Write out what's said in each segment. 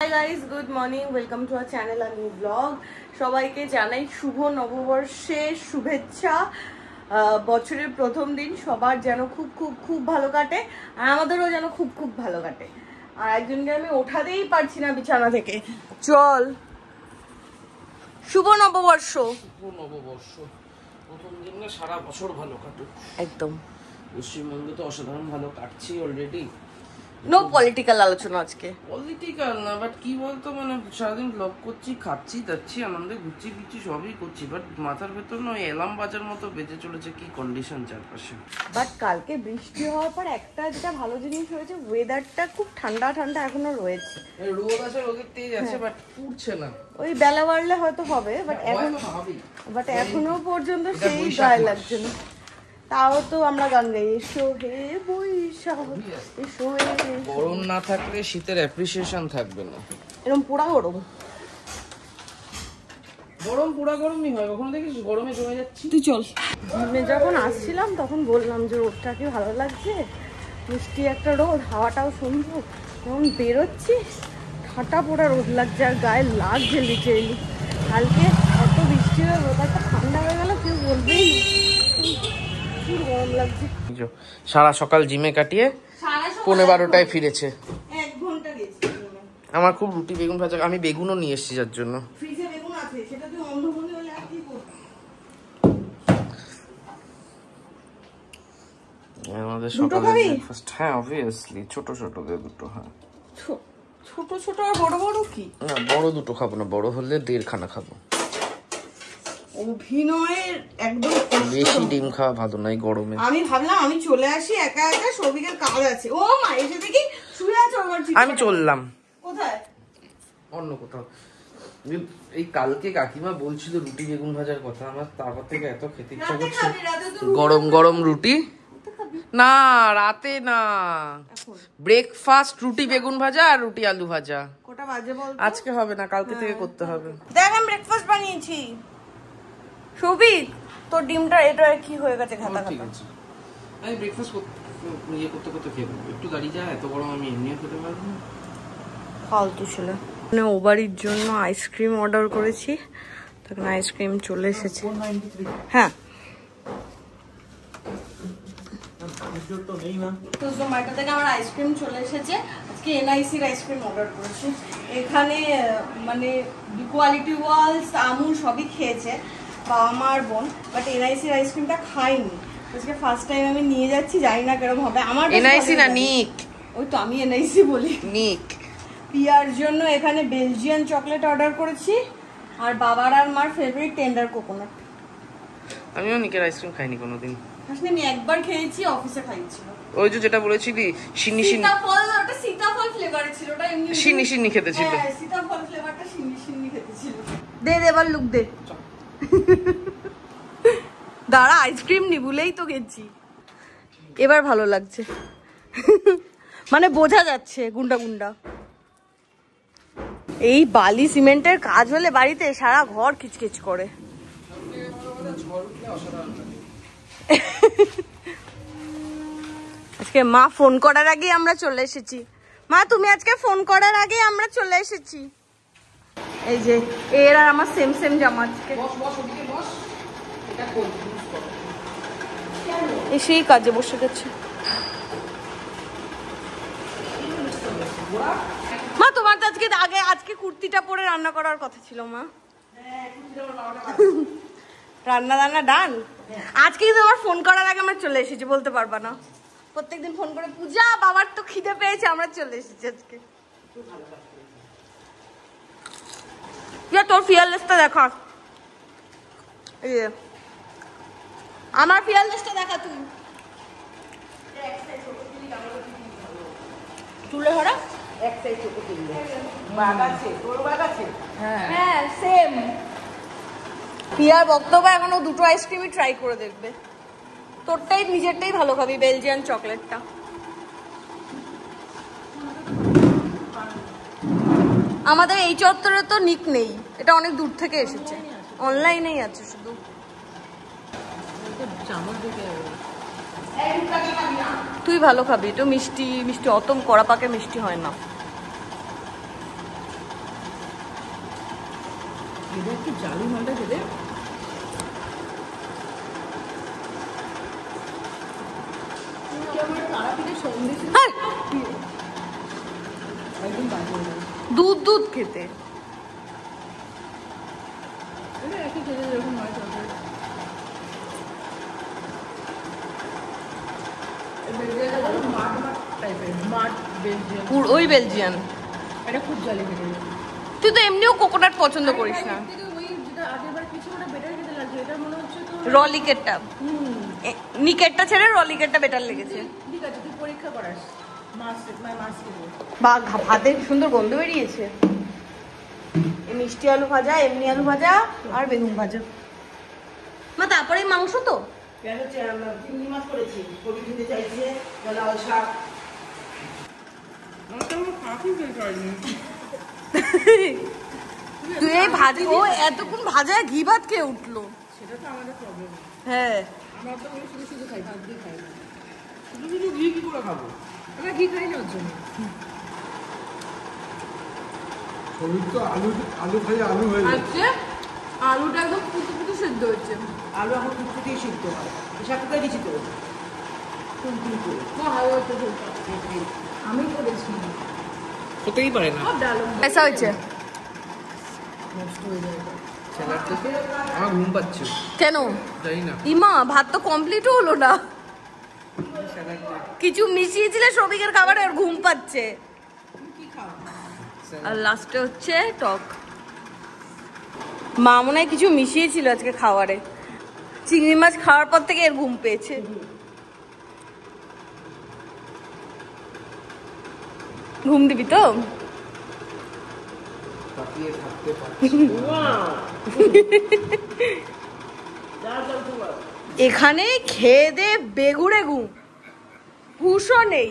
Hi guys, good morning. Welcome to our channel and new vlog. সবাইকে জানাই শুভ নববর্ষের শুভেচ্ছা। বছরের প্রথম দিন সবার যেন খুব খুব খুব ভালো কাটে আর আমাদেরও যেন খুব খুব ভালো কাটে। আর একজনকে আমি ওঠাতেই পারছি না বিছানা থেকে। চল, শুভ নববর্ষ। শুভ নববর্ষ প্রথম দিন না, সারা বছর ভালো কাটুক। একদম পশ্চিমবঙ্গে তো অসাধারণ ভালো কাটছি অলরেডি। নো পলিটিক্যাল আলোচনা আজকে। পলিটিক্যাল না, বাট কি বলতো, মানে সারাদিন ব্লগ করছি, খাচ্ছি যাচ্ছি, আনন্দে ঘুরছি ফিরছি, সবই করছি, বাট মাথার ভেতর না এলাম বাজার মতো বেজে চলেছে। কি কন্ডিশন চারপাশে। বাট কালকে বৃষ্টি হওয়ার পর একটা যেটা ভালো জিনিস হয়েছে, ওয়েদারটা খুব ঠান্ডা ঠান্ডা এখনো রয়েছে। রোদ আছে, রোদের তেজ আছে, বাট উঠছে না। ওই বেলা বাড়লে হয়তো হবে, বাট এখনো পর্যন্ত সেই গায়ে লাগছে না। তাও তো আমরা গান গাই, এসো হে বৈশাখ এসো। গরম না থাকলে শীতের অ্যাপ্রিসিয়েশন থাকবে না। এরকম পুরা গরম, গরম পুরা গরমই হয়। কখনো দেখিস গরমে জমে যাচ্ছি। তুই চল। আমি যখন আসছিলাম তখন বললাম যে রোদটা কি ভালো লাগছে, মিষ্টি একটা রোদ, হাওয়াটাও সুন্দর। যখন বেরোচ্ছি ঠাটা পোড়া রোদ লাগছে আর গায়ে লাগছে লিটারেলি। কালকে এত বৃষ্টি হয়ে রোদটা ঠান্ডা হয়ে গেল, কেউ বলবেই না, গরম লাগছে। সারা সকাল জিমে কাটিয়ে 11:30টায় ফিরেছে। 1 ঘন্টা গেছি। আমার খুব রুটি বেগুন ভাজা, আমি বেগুনও নিয়ে এসেছি যার জন্য। ফ্রিজে বেগুন আছে, সেটা তুই অন্ধ মনে হলে আর কি করবি। আমাদের সকালে ব্রেকফাস্ট, হ্যাঁ অবভিয়াসলি ছোট ছোট দিয়ে দুটো। হ্যাঁ ছোট ছোট আর বড় বড় কি? না, বড় দুটো খাবো না, বড় হলে 1.5 খানা খাবো। অভিনয়ের একদম বেশি ডিম খাওয়া ভালো নয় গরমে। আমি ভাবলাম আমি চলে আসি একা একা, সৌভিকের কাজ আছে। ও মা, এসে দেখি শুয়ে আছে। আমি চললাম কোথায়? অন্য কোথাও। এই কালকে কাকিমা বলছিল রুটি বেগুন ভাজার কথা, আমার তারপর থেকে এত খেতে ইচ্ছা করছে। গরম গরম রুটি না, রাতে না, ব্রেকফাস্ট রুটি বেগুন ভাজা আর রুটি আলু ভাজা। কটা বাজে বল? আজকে হবে না, কালকে থেকে করতে হবে। দেখ আমি ব্রেকফাস্ট বানিয়েছি। সৌভিক, তোর ডিমটা এটা কি হয়ে গেছে খাতা খাতা। ঠিক আছে, আমি ব্রেকফাস্ট করতে করতে খেয়ে নেবো। একটু দাঁড়িয়ে যা, এত গরম আমি এমনিও খেতে পারবো না। ফালতু ছেলে। মানে ও বাড়ির জন্য আইসক্রিম অর্ডার করেছি, তখন আইসক্রিম চলে এসেছে। হ্যাঁ, তো জোম্যাটো থেকে আমার আইসক্রিম চলে এসেছে। আজকে এনআইসির আইসক্রিম অর্ডার করেছি। এখানে মানে কোয়ালিটি ওয়ালস, আমুল সবই খেয়েছে বাবা মা আর বোন, বাট এনআইসির আইসক্রিমটা খাইনি। আজকে ফার্স্ট টাইম আমি নিয়ে যাচ্ছি, জানি না কেরকম হবে। আমার এনআইসি না নিক, ওই তো আমি এনআইসি বলি। নিক। পিয়ার জন্য এখানে বেলজিয়ান চকলেট অর্ডার করেছি, আর বাবার আর মার ফেভারিট টেন্ডার কোকোনাট। আমিও নিকের আইসক্রিম খাইনি কোনোদিন। আসলে আমি একবার খেয়েছি, অফিসে খাইছিল। ওই যে যেটা বলেছিলি শিনি শিনি, সীতাফল, ওটা সীতাফল ফ্লেভারে ছিল, ওটা এমনি শিনি শিনি খেতে ছিল। হ্যাঁ, সীতাফল ফ্লেভারটা শিনি শিনি খেতে ছিল। দে এবার লুক দে। দাঁড়া, আইসক্রিম নি ভুলেই তো গেছি। এবার ভালো লাগছে, মানে বোঝা যাচ্ছে গুন্ডা গুন্ডা। এই বালি সিমেন্টের কাজ হলে বাড়িতে সারা ঘর কিচকিচ করে। আজকে মা ফোন করার আগে আমরা চলে এসেছি। মা তুমি আজকে ফোন করার আগে আমরা চলে এসেছি। এই যে এর আর আমার সেম সেম জামা। আজকে এসেই কাজে বসে গেছে। মা তোমার তো আজকে কুর্তিটা পরে রান্না করার কথা ছিল মা। রান্না ডান। আজকে তোমার ফোন করার আগে আমরা চলে এসেছি, বলতে পারবা না। প্রত্যেকদিন ফোন করে পূজা বাবার তো খিদে পেয়েছে, আমরা চলে এসেছি আজকে। তোর ফিয়ারলেসটা দেখা, আমার ফিয়ারলেসটা দেখা তুই। চুলে ভরা এক সাইড ছোট কিনলে বাগ আছে, তোর বাগ আছে। হ্যাঁ সেম। পিয়ার বক্তব্য এখনো দুটো আইসক্রিমই ট্রাই করে দেখবে। তোরটাই নিজেরটাই ভালো খাবি, বেলজিয়ান চকলেটটা। আমাদের এই চত্বরে তো নিক নেই, এটা অনেক দূর থেকে এসেছে, অনলাইনেই আছে শুধু। তুই ভালো খাবি, তো মিষ্টি মিষ্টি অত কড়া পাকে মিষ্টি হয় না। এটা একটু জালি মালটা খেলে দুধ দুধ খেতে একই খেতে যেরকম হয় ওই বেলজিয়ান এটা খুব জালি খেতে। তুই তো এমনিও কোকোনাট পছন্দ করিস না। রলিকেটটা নিকেটটা ছেড়ে রলিকেটটা বেটার লেগেছে। ঠিক আছে তুই পরীক্ষা করাস। বা ভাতের সুন্দর গন্ধ বেরিয়েছে। মিষ্টি আলু ভাজা, এমনি আলু ভাজা আর বেগুন ভাজা। মা তারপরে মাংস তো চিংড়ি মাছ করেছি, কবি খেতে চাইছে, লাল শাক। তুই এই ভাজি ও এতক্ষণ ভাজা ঘি ভাত খেয়ে উঠলো। সেটা তো আমাদের প্রবলেম। হ্যাঁ আমরা তো শুধু শুধু খাই, ভাত দিয়ে খাই না। শুধু শুধু ঘি কি করে খাবো? আমরা ঘি খাই না ওর জন্য। তো আলু আলু খাই আলু হয়ে যায়। আচ্ছা আলুটা একদম পুতু পুতু সিদ্ধ হচ্ছে। আলু এখন পুতু দিয়ে সিদ্ধ হয়। শাক করে দিয়েছি তো আমি করেছি। হতেই পারে না। ऐसा হয়েছে আমার ঘুম পাচ্ছে কেন জানি না। ইমা ভাত তো কমপ্লিট হলো না, কিছু মিশিয়েছিলে সবিকের খাবারে আর ঘুম পাচ্ছে। আর লাস্টে হচ্ছে টক। মা মনে হয় কিছু মিশিয়েছিল আজকে খাবারে, চিংড়ি মাছ খাওয়ার পর থেকে এর ঘুম পেয়েছে। ঘুম দিবি তো? এখানে খেয়ে দে বেগুড়ে ঘুম, হুশও নেই।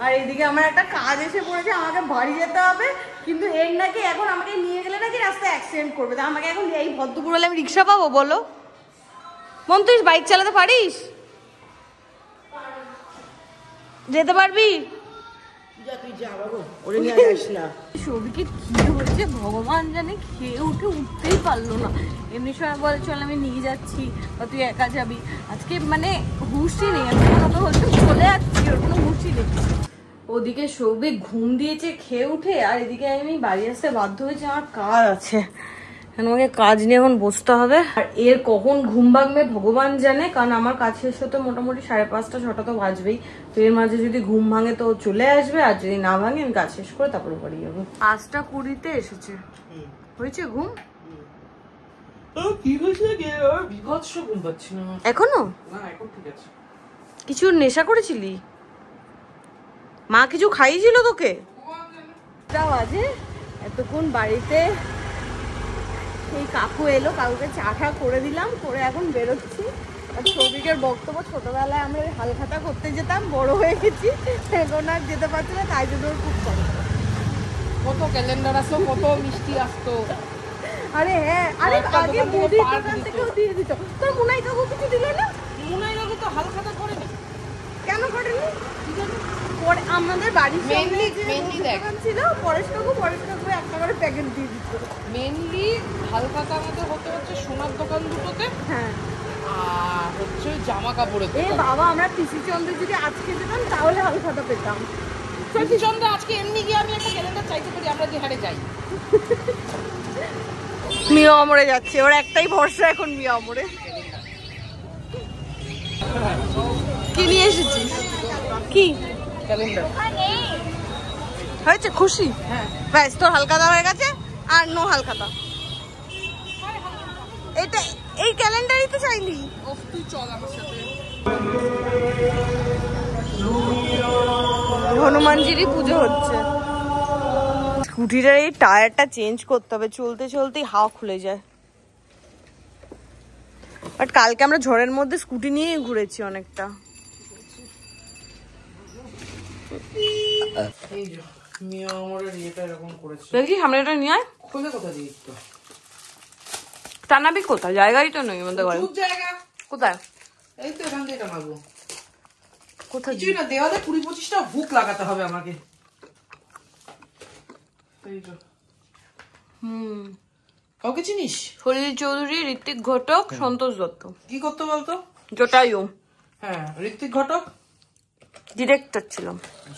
আর এদিকে আমার একটা কাজ এসে পড়েছে, আমাকে বাড়ি যেতে হবে, কিন্তু এর নাকি এখন আমাকে নিয়ে গেলে নাকি রাস্তায় অ্যাক্সিডেন্ট করবে। তা আমাকে এখন এই ভদ্রপুর হলে আমি রিক্সা পাবো বলো? মন তুই বাইক চালাতে পারিস? যেতে পারবি? সবিকের কি হচ্ছে ভগবান জানে, খেয়ে উঠে উঠতেই পারলো না। এমনি সময় বলে চল আমি নিয়ে যাচ্ছি বা তুই একা যাবি, আজকে মানে হুশই নেই। আমি কথা বলতে চলে যাচ্ছি, ওর কোনো হুশই নেই। ওদিকে সৌভিক ঘুম দিয়েছে খেয়ে উঠে, আর এদিকে আমি বাড়ি আসতে বাধ্য হয়েছি, আমার কাজ আছে, আমাকে কাজ নিয়ে এখন বসতে হবে। আর এর কখন ঘুম ভাঙবে ভগবান জানে, কারণ আমার কাজ শেষ হতে মোটামুটি 5:30 6টা তো বাজবেই। তো এর মাঝে যদি ঘুম ভাঙে তো চলে আসবে, আর যদি না ভাঙে আমি কাজ শেষ করে তারপরে বাড়ি যাবো। 5:20 এসেছে। হয়েছে ঘুম? বিভৎস ঘুম পাচ্ছি না এখনো? না এখন ঠিক আছে। কিছু নেশা করেছিলি? মা কিছু খাইয়েছিল তোকে? বাজে এতক্ষণ বাড়িতে এই কাকু এলো, কাকুকে চা ঠা করে দিলাম, করে এখন বেরোচ্ছি। আর সৌভিকের বক্তব্য, ছোটবেলায় আমরা হালখাতা করতে যেতাম, বড় হয়ে গেছি এখন আর যেতে পারছি না, তাই জন্য খুব কষ্ট। কত ক্যালেন্ডার আসতো, কত মিষ্টি আসতো। আরে হ্যাঁ, আরে আগে মুদির দোকান থেকেও দিয়ে দিত। তোর মুনাই কাকু কিছু দিল না? মুনাই কাকু তো হালখাতা করেনি। কেন করেনি? পরে আমাদের বাড়ির মেইনলি দোকান ছিল, পরেশ কাকু একটা করে প্যাকেট দিয়ে দিত। মেইনলি হালখাতা আমাদের হতে হচ্ছে সোনার দোকান দুটোতে, হ্যাঁ, আর হচ্ছে জামা কাপড়ের এ বাবা আমরা পিসি চন্দ্রে যদি আজকে যেতাম তাহলে হালখাতা পেতাম। চন্দ্র আজকে এমনি গিয়ে আমি একটা ক্যালেন্ডার চাইতে পারি, আমরা যে হারে যাই। মিয়া অমরে যাচ্ছে, ওর একটাই ভরসা এখন মিয়া অমরে। কি নিয়ে এসেছিস? কি ক্যালেন্ডার হয়েছে? খুশি? হ্যাঁ ব্যাস, তোর হালখাতা হয়ে গেছে, আর নো হালখাতা। এটা এই ক্যালেন্ডারই তো চাইলি। তুই চল আমার সাথে। হনুমানজিরই পুজো হচ্ছে। স্কুটিটার এই টায়ারটা চেঞ্জ করতে হবে, চলতে চলতেই হাওয়া খুলে যায়। বাট কালকে আমরা ঝড়ের মধ্যে স্কুটি নিয়ে ঘুরেছি অনেকটা। এই যে মিয়া আমাদের ইয়েটা এরকম করেছে। দেখি সামনে এটা নিয়ে আয়। কোথায় কোথায় দিই তো টানাবি কোথায়? জায়গাই তো নেই আমাদের ঘরে। জায়গা কোথায়? এই তো এখান থেকে টানাবো। কোথায়? কিছুই না, দেওয়ালে 20-25টা হুক লাগাতে হবে আমাকে। কাউকে চিনিস? সলিল চৌধুরী, ঋত্বিক ঘটক, সন্তোষ দত্ত। কি করতো বলতো? জটায়ু। হ্যাঁ, ঋত্বিক ঘটক ডিরেক্টর ছিল।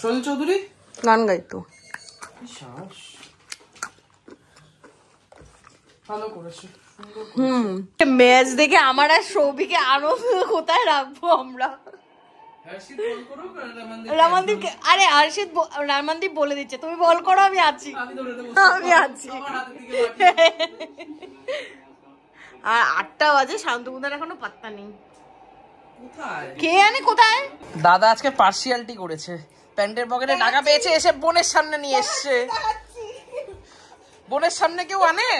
সলিল চৌধুরী গান গাইতো। ভালো করেছে। ম্যাচ দেখে আমার আর সৌভিকে আনন্দ কোথায় রাখবো আমরা? রামানদীপকে, আরে হর্ষিত রামানদীপ বলে দিচ্ছে তুমি বল করো, আমি আছি, আমি আছি। আর 8টা বাজে, শান্তমুদার এখনো পাত্তা নেই। কে জানে কোথায়। দাদা আজকে পার্সিয়ালিটি করেছে, প্যান্টের পকেটে টাকা পেয়েছে, এসে বোনের সামনে নিয়ে এসছে। বোনের সামনে কেউ আনে?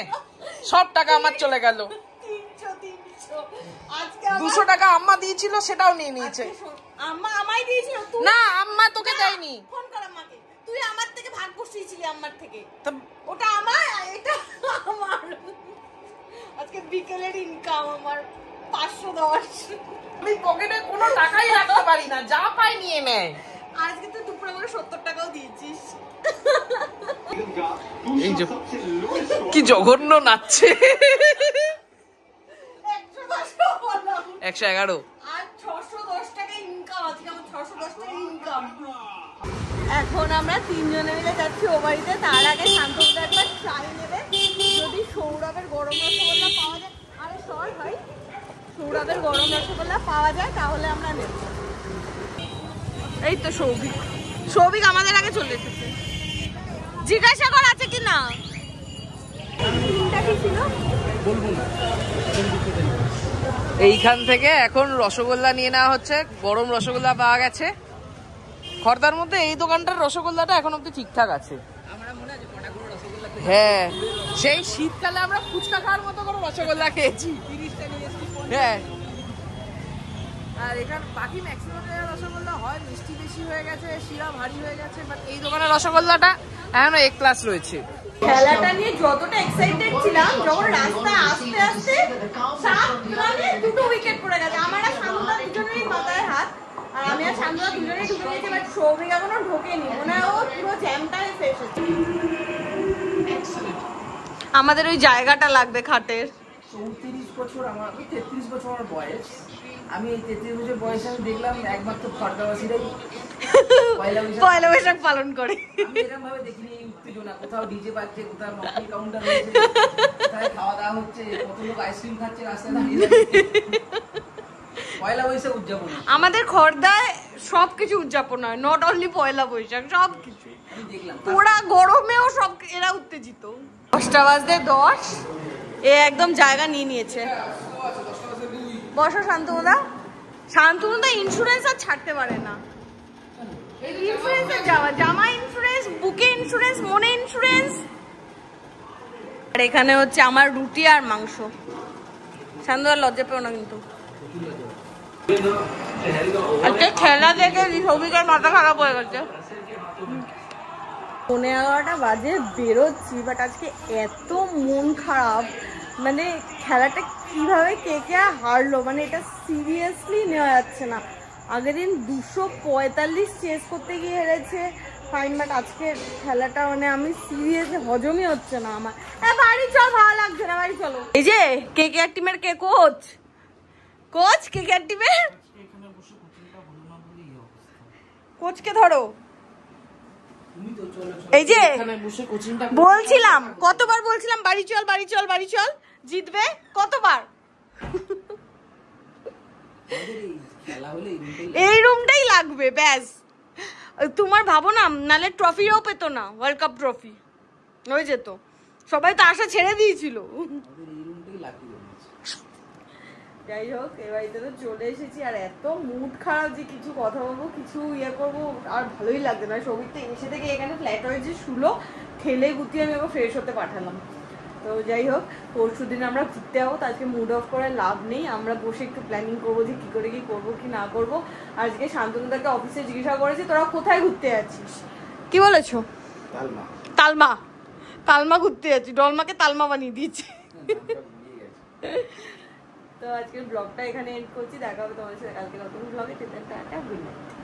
সব টাকা আমার চলে গেল। 200 টাকা আম্মা দিয়েছিল, সেটাও নিয়ে নিয়েছে। আম্মা আমায় দিয়েছিল? না, আম্মা তোকে দেয়নি। ফোন কর আম্মাকে, তুই আমার থেকে ভাগ বসিয়েছিলি আম্মার থেকে। ওটা আমার, এটা আমার। আজকে বিকেলের ইনকাম আমার 510। আমি পকেটে কোনো টাকাই রাখতে পারি না, যা পাই নিয়ে নেয়। আজকে তুই দুপুরে করে 70 টাকাও দিয়েছিস। এই যে কি জঘন্য নাচছে। 111 আর 610 টাকা ইনকাম আজকে আমার, 610 টাকা ইনকাম। এখন আমরা 3 জনে মিলে যাচ্ছি ও বাড়িতে। তার আগে শান্তনুদা একবার ট্রাই নেবে, যদি সৌরভের গরম রসগোল্লা পাওয়া যায়। আরে সর ভাই, সৌরভের গরম রসগোল্লা পাওয়া যায় তাহলে আমরা নেব। এই তো সৌভিক, সৌভিক আমাদের আগে চলে এসেছে। জিজ্ঞাসা কর আছে কি না। বলবো না। এইখান থেকে এখন রসগোল্লা নিয়ে নেওয়া হচ্ছে। গরম রসগোল্লা পাওয়া গেছে খর্দার মধ্যে। এই দোকানটার রসগোল্লাটা এখন অব্দি ঠিকঠাক আছে। হ্যাঁ, সেই শীতকালে আমরা ফুচকা খাওয়ার মতো করে রসগোল্লা খেয়েছি। হ্যাঁ, আর এখানে বাকি ম্যাক্সিমাম রসগোল্লা হয় মিষ্টি বেশি হয়ে গেছে, শিরা ভারী হয়ে গেছে, বাট এই দোকানের রসগোল্লাটা এখনো এক ক্লাস রয়েছে। খেলাটা নিয়ে যতটা এক্সাইটেড ছিলাম, যখন রাস্তায় আস্তে আস্তে 7 রানে 2টো উইকেট পড়ে গেছে। আমার আর শান্তনুদা দুজনেরই মাথায় হাত, আর আমি আর শান্তনুদা দুজনেই ঢুকে গেছি, বাট সৌভিক এখনো ঢোকেনি। মনে হয় ও পুরো জ্যামটাই ফেসেছে। আমাদের ওই জায়গাটা লাগবে খাটের। 34 বছর আমার, 33 বছর আমার বয়স। আমি এই 33 বছর বয়সে আমি দেখলাম একমাত্র খড়দাবাসীরাই পয়লা বৈশাখ পালন করে। আমি এরকম ভাবে দেখিনি এই উত্তেজনা। কোথাও ডিজে বাজছে, কোথাও মকটেল কাউন্টার রয়েছে, কোথায় খাওয়া দাওয়া হচ্ছে, কত লোক আইসক্রিম খাচ্ছে রাস্তায় দাঁড়িয়ে। পয়লা বৈশাখ উদযাপন আমাদের খড়দায় সবকিছু উদযাপন হয়, নট অনলি পয়লা বৈশাখ, সবকিছু। আমি দেখলাম পুরা গরমেও সব এরা উত্তেজিত। 10টা বাজতে 10, এ একদম জায়গা নিয়ে নিয়েছে। বসো শান্তনুদা। শান্তনুদা ইন্স্যুরেন্স আর ছাড়তে পারে না। ইন্স্যুরেন্সের জামা ইন্স্যুরেন্স, বুকে ইন্স্যুরেন্স, মনে ইন্স্যুরেন্স। আর এখানে হচ্ছে আমার রুটি আর মাংস। শান্তনুদা লজ্জা পেও না কিন্তু। আজকে খেলা দেখে সৌভিকের মাথা খারাপ হয়ে গেছে। 11:30 বাজে বেরোচ্ছি, বাট আজকে এত মন খারাপ। মানে খেলাটা কিভাবে কে কে হারলো, মানে এটা সিরিয়াসলি নেওয়া যাচ্ছে না। আগের দিন 245 চেস করতে গিয়ে হেরেছে ফাইন, বাট আজকে খেলাটা মানে আমি সিরিয়াসলি হজমই হচ্ছে না আমার। বাড়ি চল, ভালো লাগছে না, বাড়ি চলো। এই যে কে কে টিমের কে কোচ, কোচ কে কে টিমের কোচকে ধরো। এই যে বলছিলাম, কতবার বলছিলাম বাড়ি চল বাড়ি চল বাড়ি চল, জিতবে কতবার। এই রুমটাই লাগবে ব্যাস। তোমার ভাবো না, নালে ট্রফিও পেত না, ওয়ার্ল্ড কাপ ট্রফি হয়ে যেত। সবাই তো আশা ছেড়ে দিয়েছিল। যাই হোক, এ বাড়িতে তো চলে এসেছি, আর এত মুড খারাপ যে কিছু কথা বলবো, কিছু ইয়ে করবো, আর ভালোই লাগছে না। সৌভিক তো এসে থেকে এখানে ফ্ল্যাট হয়েছে, শুলো ঠেলে গুতিয়ে আমি ওকে ফ্রেশ হতে পাঠালাম। তো যাই হোক, পরশু দিন আমরা ঘুরতে যাবো, তো আজকে মুড অফ করে লাভ নেই। আমরা বসে একটু প্ল্যানিং করবো যে কী করে কি করবো কি না করবো। আজকে শান্তনুদাকে অফিসে জিজ্ঞাসা করেছি তোরা কোথায় ঘুরতে যাচ্ছিস, কি বলেছো? তালমা। তালমা ঘুরতে যাচ্ছি, ডলমাকে তালমা বানিয়ে দিয়েছি। তো আজকের ব্লগটা এখানে এন্ড করছি। দেখা হবে তোমার সাথে কালকে নতুন ব্লগে। Tata, good night.